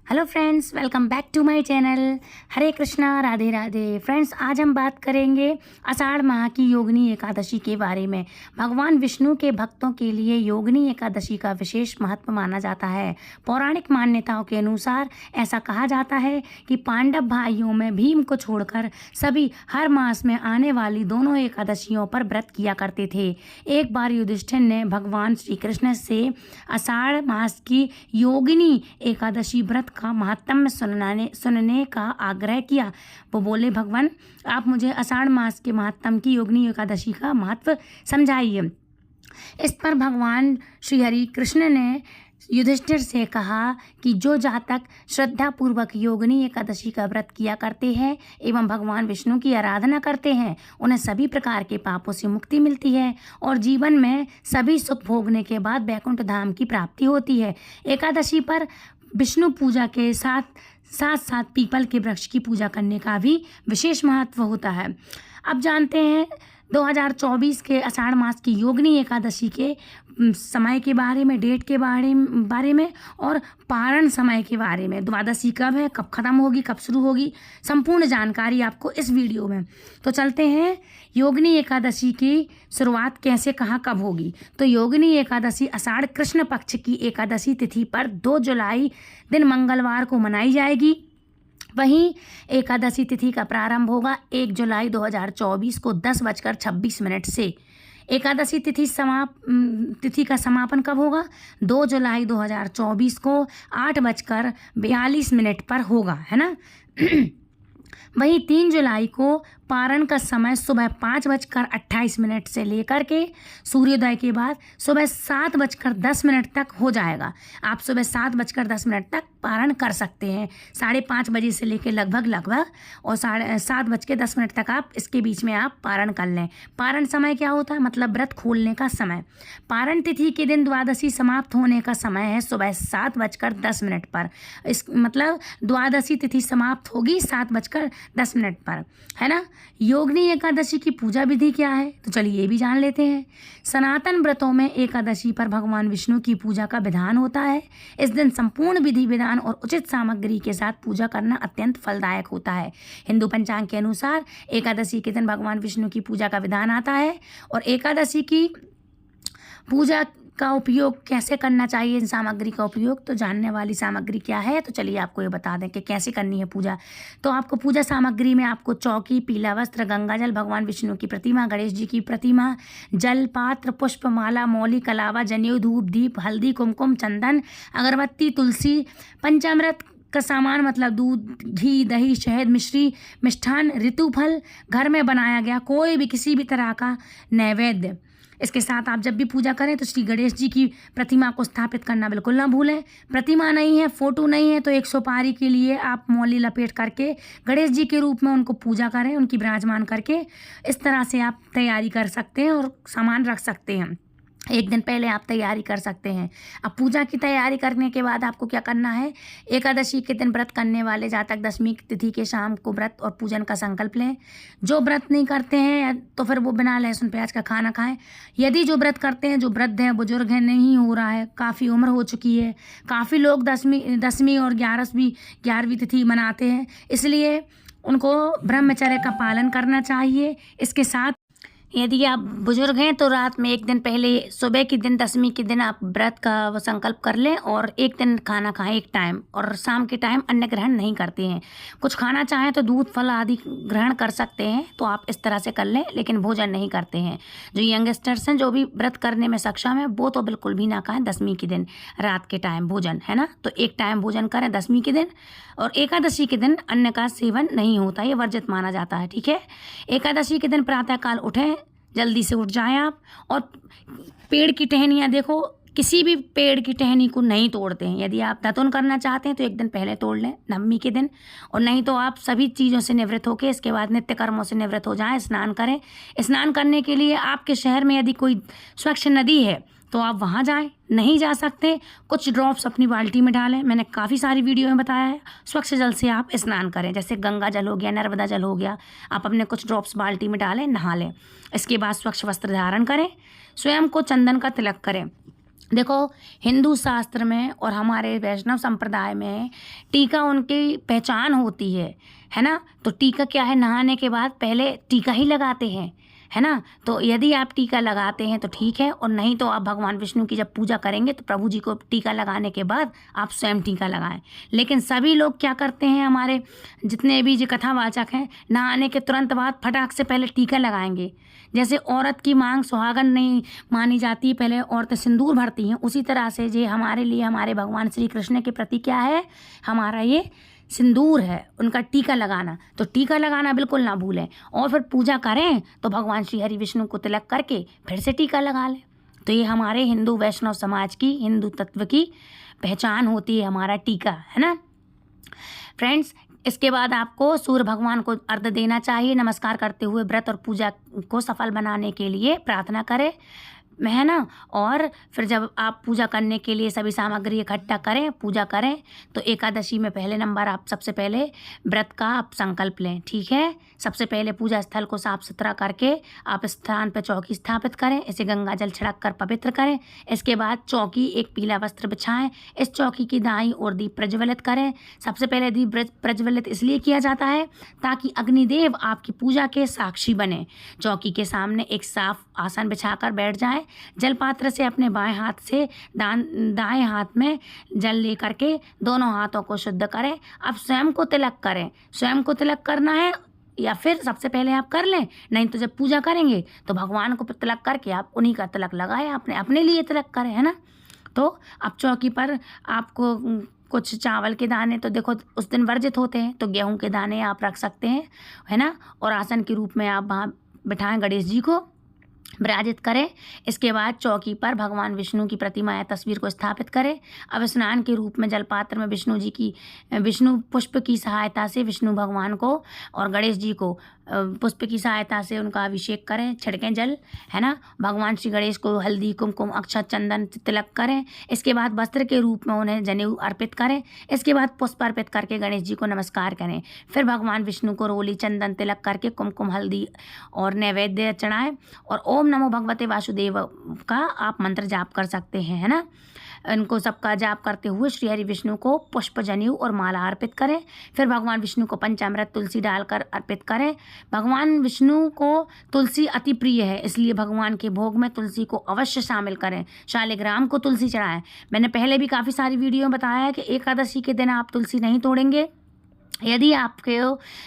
Hello friends, welcome back to my channel. Hare Krishna, Radhe Radhe. Friends, आज हम बात करेंगे आषाढ़ माह की योगिनी एकादशी के बारे में। भगवान विष्णु के भक्तों के लिए योगिनी एकादशी का विशेष महत्व माना जाता है। पौराणिक मान्यताओं के अनुसार ऐसा कहा जाता है कि पांडव भाइयों में भीम को छोड़कर सभी हर मास में आने वाली दोनों एकादशियों पर व्रत किया करते थे। एक बार युधिष्ठिर ने भगवान श्री कृष्ण से आषाढ़ मास की योगिनी एकादशी व्रत का महात्म्य सुनने का आग्रह किया। वो बोले, भगवान, आप मुझे आषाढ़ मास के महात्म्य की योगिनी एकादशी का महत्व समझाइए। इस पर भगवान श्री हरि कृष्ण ने युधिष्ठिर से कहा कि जो जातक श्रद्धापूर्वक योगिनी एकादशी का व्रत किया करते हैं एवं भगवान विष्णु की आराधना करते हैं, उन्हें सभी प्रकार के पापों से मुक्ति मिलती है और जीवन में सभी सुख भोगने के बाद वैकुंठ धाम की प्राप्ति होती है। एकादशी पर विष्णु पूजा के साथ साथ पीपल के वृक्ष की पूजा करने का भी विशेष महत्व होता है। अब जानते हैं 2024 के आषाढ़ मास की योगिनी एकादशी के समय के बारे में, डेट के बारे में और पारण समय के बारे में। द्वादशी कब है, कब ख़त्म होगी, कब शुरू होगी, संपूर्ण जानकारी आपको इस वीडियो में। तो चलते हैं, योगिनी एकादशी की शुरुआत कैसे, कहाँ, कब होगी। तो योगिनी एकादशी आषाढ़ कृष्ण पक्ष की एकादशी तिथि पर 2 जुलाई दिन मंगलवार को मनाई जाएगी। वहीं एकादशी तिथि का प्रारंभ होगा 1 जुलाई 2024 को 10:26 से। एकादशी तिथि का समापन कब होगा? 2 जुलाई 2024 को 8:42 पर होगा, है ना। वहीं 3 जुलाई को पारण का समय सुबह 5:28 से लेकर के सूर्योदय के बाद सुबह 7:10 तक हो जाएगा। आप सुबह 7:10 तक पारण कर सकते हैं। 5:30 बजे से लेकर लगभग और 7:10 तक आप इसके बीच में आप पारण कर लें। पारण समय क्या होता है? मतलब व्रत खोलने का समय। पारण तिथि के दिन द्वादशी समाप्त होने का समय है सुबह 7:10 पर। इस मतलब द्वादशी तिथि समाप्त होगी 7:10 पर, है ना। योगिनी एकादशी की पूजा विधि क्या है? तो चलिए ये भी जान लेते हैं। सनातन व्रतों में एकादशी पर भगवान विष्णु की पूजा का विधान होता है। इस दिन संपूर्ण विधि विधान और उचित सामग्री के साथ पूजा करना अत्यंत फलदायक होता है। हिंदू पंचांग के अनुसार एकादशी के दिन भगवान विष्णु की पूजा का विधान आता है और एकादशी की पूजा का उपयोग कैसे करना चाहिए, इन सामग्री का उपयोग, तो जानने वाली सामग्री क्या है, तो चलिए आपको ये बता दें कि कैसे करनी है पूजा। तो आपको पूजा सामग्री में आपको चौकी, पीला वस्त्र, गंगाजल, भगवान विष्णु की प्रतिमा, गणेश जी की प्रतिमा, जल, पात्र, पुष्प, माला, मौली, कलावा, जनेऊ, धूप, दीप, हल्दी, कुमकुम, चंदन, अगरबत्ती, तुलसी, पंचामृत का सामान मतलब दूध, घी, दही, शहद, मिश्री, मिष्ठान, ऋतुफल, घर में बनाया गया कोई भी किसी भी तरह का नैवेद्य। इसके साथ आप जब भी पूजा करें तो श्री गणेश जी की प्रतिमा को स्थापित करना बिल्कुल ना भूलें। प्रतिमा नहीं है, फोटो नहीं है, तो 1 सुपारी के लिए आप मौली लपेट करके गणेश जी के रूप में उनको पूजा करें, उनकी विराजमान करके। इस तरह से आप तैयारी कर सकते हैं और सामान रख सकते हैं। एक दिन पहले आप तैयारी कर सकते हैं। अब पूजा की तैयारी करने के बाद आपको क्या करना है? एकादशी के दिन व्रत करने वाले जातक दशमी तिथि के शाम को व्रत और पूजन का संकल्प लें। जो व्रत नहीं करते हैं तो फिर वो बिना लहसुन प्याज का खाना खाएं। यदि जो व्रत करते हैं, जो वृद्ध हैं, बुजुर्ग हैं, नहीं हो रहा है, काफ़ी उम्र हो चुकी है, काफ़ी लोग दसवीं और 11वीं तिथि मनाते हैं, इसलिए उनको ब्रह्मचर्य का पालन करना चाहिए। इसके साथ यदि आप बुजुर्ग हैं तो रात में 1 दिन पहले, सुबह के दिन, दशमी के दिन आप व्रत का वो संकल्प कर लें और 1 दिन खाना खाएं, 1 टाइम, और शाम के टाइम अन्न ग्रहण नहीं करते हैं। कुछ खाना चाहें तो दूध, फल आदि ग्रहण कर सकते हैं, तो आप इस तरह से कर लें, लेकिन भोजन नहीं करते हैं। जो यंगस्टर्स हैं, जो भी व्रत करने में सक्षम है, वो तो बिल्कुल भी ना खाएं दशमी के दिन रात के टाइम भोजन, है ना। तो 1 टाइम भोजन करें दशमी के दिन, और एकादशी के दिन अन्न का सेवन नहीं होता, ये वर्जित माना जाता है, ठीक है। एकादशी के दिन प्रातःकाल उठें, जल्दी से उठ जाएं आप, और पेड़ की टहनियाँ देखो, किसी भी पेड़ की टहनी को नहीं तोड़ते हैं। यदि आप दातुन करना चाहते हैं तो 1 दिन पहले तोड़ लें नवमी के दिन, और नहीं तो आप सभी चीज़ों से निवृत्त होकर इसके बाद नित्य कर्मों से निवृत्त हो जाएं, स्नान करें। स्नान करने के लिए आपके शहर में यदि कोई स्वच्छ नदी है तो आप वहाँ जाएं, नहीं जा सकते, कुछ ड्रॉप्स अपनी बाल्टी में डालें। मैंने काफ़ी सारी वीडियो में बताया है। स्वच्छ जल से आप स्नान करें, जैसे गंगा जल हो गया, नर्मदा जल हो गया, आप अपने कुछ ड्रॉप्स बाल्टी में डालें, नहा लें। इसके बाद स्वच्छ वस्त्र धारण करें, स्वयं को चंदन का तिलक करें। देखो, हिंदू शास्त्र में और हमारे वैष्णव संप्रदाय में टीका उनकी पहचान होती है ना। तो टीका क्या है, नहाने के बाद पहले टीका ही लगाते हैं, है ना। तो यदि आप टीका लगाते हैं तो ठीक है, और नहीं तो आप भगवान विष्णु की जब पूजा करेंगे तो प्रभु जी को टीका लगाने के बाद आप स्वयं टीका लगाएं। लेकिन सभी लोग क्या करते हैं, हमारे जितने भी जो कथावाचक हैं, नहाने के तुरंत बाद फटाक से पहले टीका लगाएंगे। जैसे औरत की मांग सुहागन नहीं मानी जाती, पहले औरतें सिंदूर भरती हैं, उसी तरह से ये हमारे लिए हमारे भगवान श्री कृष्ण के प्रति क्या है, हमारा ये सिंदूर है, उनका टीका लगाना। तो टीका लगाना बिल्कुल ना भूलें, और फिर पूजा करें तो भगवान श्री हरि विष्णु को तिलक करके फिर से टीका लगा लें। तो ये हमारे हिंदू वैष्णव समाज की, हिंदू तत्व की पहचान होती है, हमारा टीका, है ना फ्रेंड्स। इसके बाद आपको सूर्य भगवान को अर्घ्य देना चाहिए। नमस्कार करते हुए व्रत और पूजा को सफल बनाने के लिए प्रार्थना करें, है ना। और फिर जब आप पूजा करने के लिए सभी सामग्री इकट्ठा करें, पूजा करें, तो एकादशी में पहले नंबर आप सबसे पहले व्रत का आप संकल्प लें, ठीक है। सबसे पहले पूजा स्थल को साफ सुथरा करके आप स्थान पर चौकी स्थापित करें, इसे गंगा जल छिड़क कर पवित्र करें। इसके बाद चौकी एक पीला वस्त्र बिछाएं, इस चौकी की दाईं ओर दीप प्रज्वलित करें। सबसे पहले दीप प्रज्वलित इसलिए किया जाता है ताकि अग्निदेव आपकी पूजा के साक्षी बने। चौकी के सामने एक साफ आसन बिछाकर बैठ जाएं। जल पात्र से अपने बाएं हाथ से दाएं हाथ में जल लेकर के दोनों हाथों को शुद्ध करें। अब स्वयं को तिलक करें, स्वयं को तिलक करना है या फिर सबसे पहले आप कर लें, नहीं तो जब पूजा करेंगे तो भगवान को तिलक करके आप उन्हीं का तिलक लगाएं, अपने लिए तिलक करें, है ना। तो अब चौकी पर आपको कुछ चावल के दाने तो देखो उस दिन वर्जित होते हैं, तो गेहूं के दाने आप रख सकते हैं, है ना। और आसन के रूप में आप वहाँ बिठाएं, गणेश जी को विराजित करें। इसके बाद चौकी पर भगवान विष्णु की प्रतिमा या तस्वीर को स्थापित करें। अब स्नान के रूप में जलपात्र में विष्णु पुष्प की सहायता से विष्णु भगवान को और गणेश जी को पुष्प की सहायता से उनका अभिषेक करें, छिड़कें जल, है ना। भगवान श्री गणेश को हल्दी कुमकुम अक्षत चंदन तिलक करें। इसके बाद वस्त्र के रूप में उन्हें जनेऊ अर्पित करें। इसके बाद पुष्प अर्पित करके गणेश जी को नमस्कार करें। फिर भगवान विष्णु को रोली चंदन तिलक करके कुमकुम हल्दी और नैवेद्य चढ़ाएं, और ओम नमो भगवते वासुदेव का आप मंत्र जाप कर सकते हैं, है ना। इनको सबका जाप करते हुए श्री हरि विष्णु को पुष्प जनेऊ और माला अर्पित करें। फिर भगवान विष्णु को पंचामृत तुलसी डालकर अर्पित करें। भगवान विष्णु को तुलसी अति प्रिय है, इसलिए भगवान के भोग में तुलसी को अवश्य शामिल करें। शालिग्राम को तुलसी चढ़ाएं। मैंने पहले भी काफ़ी सारी वीडियो में बताया है कि एकादशी के दिन आप तुलसी नहीं तोड़ेंगे। यदि आपके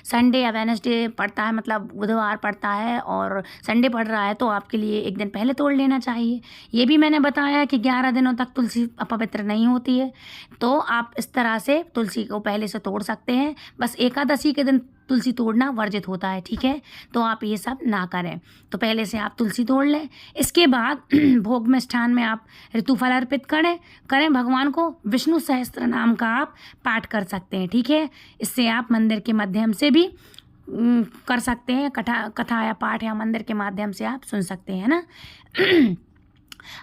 संडे या वेडनेसडे पड़ता है, मतलब बुधवार पड़ता है और संडे पड़ रहा है, तो आपके लिए एक दिन पहले तोड़ लेना चाहिए। ये भी मैंने बताया कि 11 दिनों तक तुलसी अपवित्र नहीं होती है, तो आप इस तरह से तुलसी को पहले से तोड़ सकते हैं। बस एकादशी के दिन तुलसी तोड़ना वर्जित होता है, ठीक है। तो आप ये सब ना करें, तो पहले से आप तुलसी तोड़ लें। इसके बाद भोग में स्थान में आप ऋतुफल अर्पित करें भगवान को। विष्णु सहस्त्र नाम का आप पाठ कर सकते हैं, ठीक है। इससे आप मंदिर के माध्यम से भी कर सकते हैं, कथा या पाठ या मंदिर के माध्यम से आप सुन सकते हैं ना।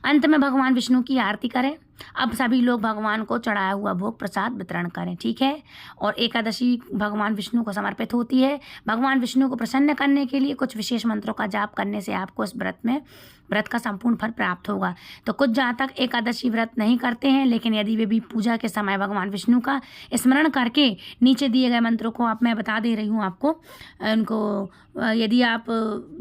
अंत में भगवान विष्णु की आरती करें। अब सभी लोग भगवान को चढ़ाया हुआ भोग प्रसाद वितरण करें, ठीक है। और एकादशी भगवान विष्णु को समर्पित होती है। भगवान विष्णु को प्रसन्न करने के लिए कुछ विशेष मंत्रों का जाप करने से आपको इस व्रत का संपूर्ण फल प्राप्त होगा। तो कुछ जातक एकादशी व्रत नहीं करते हैं, लेकिन यदि वे भी पूजा के समय भगवान विष्णु का स्मरण करके नीचे दिए गए मंत्रों को मैं बता दे रही हूँ आपको, उनको यदि आप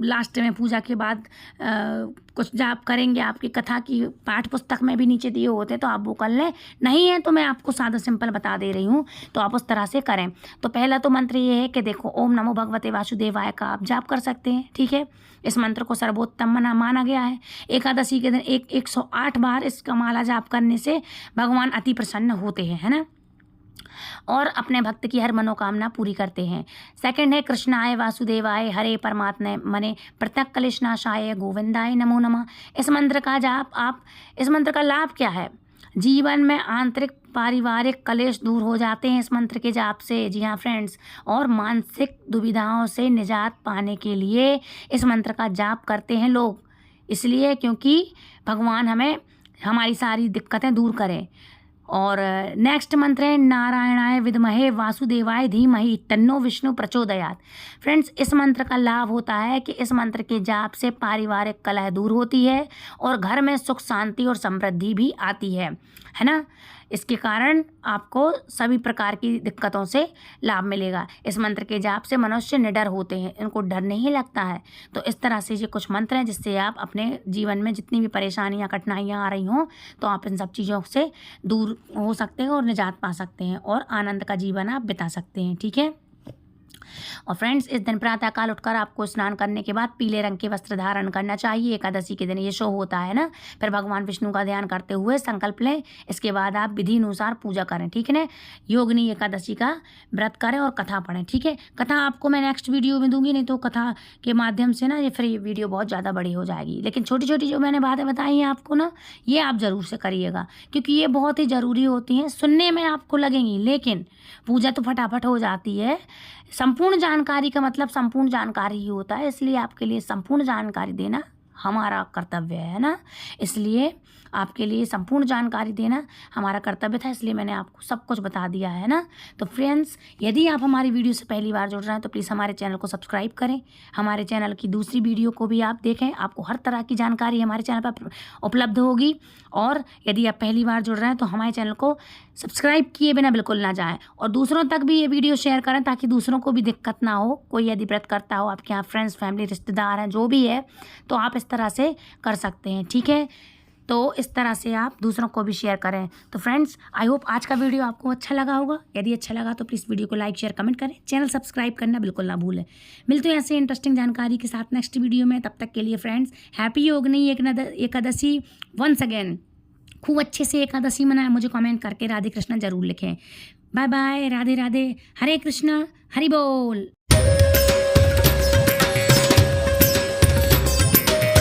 लास्ट में पूजा के बाद कुछ जाप करेंगे, आपकी कथा की पाठ पुस्तक में भी नीचे दिए होते, तो आप वो कर लें। नहीं है तो मैं आपको सादा सिंपल बता दे रही हूँ, तो आप उस तरह से करें। तो पहला तो मंत्र ये है कि देखो ओम नमो भगवते वासुदेवाय का आप जाप कर सकते हैं, ठीक है। इस मंत्र को सर्वोत्तम माना गया है। एकादशी के दिन 108 बार इसका माला जाप करने से भगवान अति प्रसन्न होते हैं, है ना, और अपने भक्त की हर मनोकामना पूरी करते हैं। सेकंड है कृष्णाय वासुदेवाय हरे परमात्मा मने प्रत्यक कलेशनाशाय गोविंदाय नमो नमः। इस मंत्र का जाप इस मंत्र का लाभ क्या है? जीवन में आंतरिक पारिवारिक कलेश दूर हो जाते हैं इस मंत्र के जाप से। जी हाँ फ्रेंड्स, और मानसिक दुविधाओं से निजात पाने के लिए इस मंत्र का जाप करते हैं लोग, इसलिए क्योंकि भगवान हमें हमारी सारी दिक्कतें दूर करें। और नेक्स्ट मंत्र है नारायणाय विद्महे वासुदेवाय धीमहि तन्नो विष्णु प्रचोदयात्। फ्रेंड्स, इस मंत्र का लाभ होता है कि इस मंत्र के जाप से पारिवारिक कलह दूर होती है और घर में सुख शांति और समृद्धि भी आती है ना। इसके कारण आपको सभी प्रकार की दिक्कतों से लाभ मिलेगा। इस मंत्र के जाप से मनुष्य निडर होते हैं, इनको डर नहीं लगता है। तो इस तरह से ये कुछ मंत्र हैं जिससे आप अपने जीवन में जितनी भी परेशानियां कठिनाइयां आ रही हों तो आप इन सब चीज़ों से दूर हो सकते हैं और निजात पा सकते हैं और आनंद का जीवन आप बिता सकते हैं। ठीक है। और फ्रेंड्स, इस दिन प्रातःकाल उठकर आपको स्नान करने के बाद पीले रंग के वस्त्र धारण करना चाहिए। एकादशी के दिन ये शो होता है ना। फिर भगवान विष्णु का ध्यान करते हुए संकल्प लें। इसके बाद आप विधि अनुसार पूजा करें। ठीक है ना। योगिनी एकादशी का व्रत करें और कथा पढ़ें। ठीक है। कथा आपको मैं नेक्स्ट वीडियो में दूंगी, नहीं तो कथा के माध्यम से ना ये वीडियो बहुत ज़्यादा बड़ी हो जाएगी। लेकिन छोटी छोटी जो मैंने बातें बताई हैं आपको ना, ये आप ज़रूर से करिएगा क्योंकि ये बहुत ही ज़रूरी होती हैं। सुनने में आपको लगेंगी लेकिन पूजा तो फटाफट हो जाती है। संपूर्ण जानकारी का मतलब संपूर्ण जानकारी ही होता है, इसलिए आपके लिए संपूर्ण जानकारी देना हमारा कर्तव्य है ना। इसलिए आपके लिए संपूर्ण जानकारी देना हमारा कर्तव्य था, इसलिए मैंने आपको सब कुछ बता दिया है ना। तो फ्रेंड्स, यदि आप हमारी वीडियो से पहली बार जुड़ रहे हैं तो प्लीज़ हमारे चैनल को सब्सक्राइब करें। हमारे चैनल की दूसरी वीडियो को भी आप देखें, आपको हर तरह की जानकारी हमारे चैनल पर उपलब्ध होगी। और यदि आप पहली बार जुड़ रहे हैं तो हमारे चैनल को सब्सक्राइब किए बिना बिल्कुल ना जाएं और दूसरों तक भी ये वीडियो शेयर करें ताकि दूसरों को भी दिक्कत ना हो। कोई यदि व्रत करता हो, आपके यहाँ फ्रेंड्स, फैमिली, रिश्तेदार हैं, जो भी है, तो आप इस तरह से कर सकते हैं। ठीक है। तो इस तरह से आप दूसरों को भी शेयर करें। तो फ्रेंड्स, आई होप आज का वीडियो आपको अच्छा लगा होगा। यदि अच्छा लगा तो प्लीज़ वीडियो को लाइक, शेयर, कमेंट करें। चैनल सब्सक्राइब करना बिल्कुल ना भूलें। मिलते हैं ऐसे इंटरेस्टिंग जानकारी के साथ नेक्स्ट वीडियो में। तब तक के लिए friends, happy Yogini Ekadashi once again. खूब अच्छे से एकादशी मनाएं। मुझे कमेंट करके राधे कृष्णा जरूर लिखें। बाय बाय, राधे राधे, हरे कृष्णा, हरि बोल।